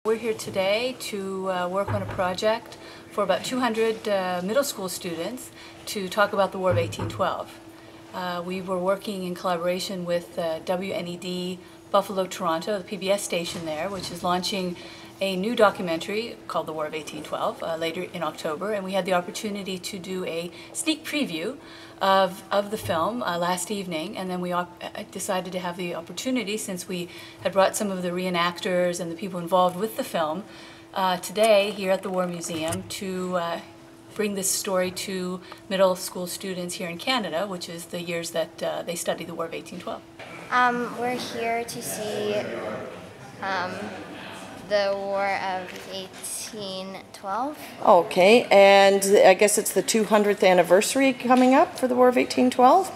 We're here today to work on a project for about 200 middle school students to talk about the War of 1812. We were working in collaboration with WNED Buffalo Toronto, the PBS station there, which is launching a new documentary called The War of 1812 later in October, and we had the opportunity to do a sneak preview of the film last evening, and then we decided to have the opportunity, since we had brought some of the reenactors and the people involved with the film today here at the War Museum to bring this story to middle school students here in Canada, which is the years that they study the War of 1812. We're here to see the War of 1812. Okay, and I guess it's the 200th anniversary coming up for the War of 1812.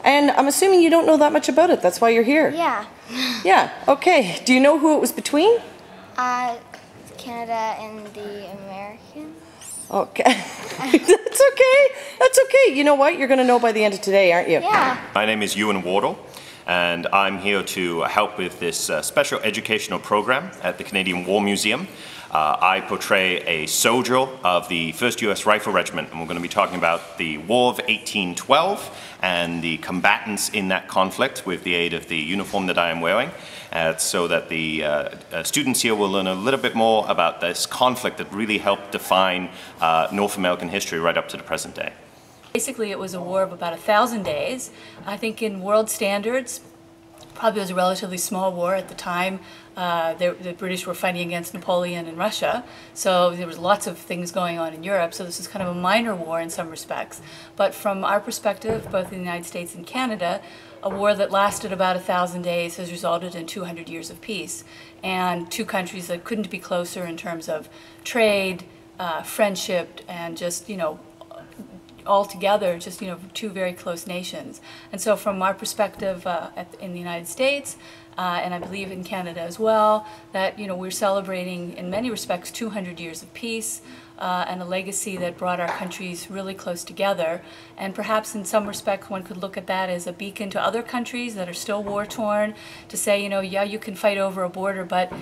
And I'm assuming you don't know that much about it. That's why you're here. Yeah. Yeah, okay. Do you know who it was between? Canada and the Americans. Okay. That's okay. That's okay. You know what? You're going to know by the end of today, aren't you? Yeah. My name is Ewan Wardle, and I'm here to help with this special educational program at the Canadian War Museum. I portray a soldier of the 1st U.S. Rifle Regiment, and we're going to be talking about the War of 1812 and the combatants in that conflict with the aid of the uniform that I am wearing, so that the students here will learn a little bit more about this conflict that really helped define North American history right up to the present day. Basically, it was a war of about 1,000 days. I think in world standards, probably was a relatively small war at the time. The British were fighting against Napoleon and Russia, so there was lots of things going on in Europe, so this is kind of a minor war in some respects. But from our perspective, both in the United States and Canada, a war that lasted about 1,000 days has resulted in 200 years of peace, and two countries that couldn't be closer in terms of trade, friendship, and just, altogether, just two very close nations. And so from our perspective in the United States, and I believe in Canada as well, that we're celebrating in many respects 200 years of peace and a legacy that brought our countries really close together. And perhaps in some respects one could look at that as a beacon to other countries that are still war-torn, to say, yeah, you can fight over a border, but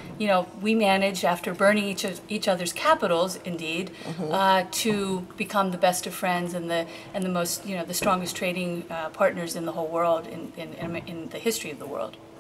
we managed, after burning each other's capitals, indeed, to become the best of friends and the most, the strongest trading partners in the whole world, in the history of the world.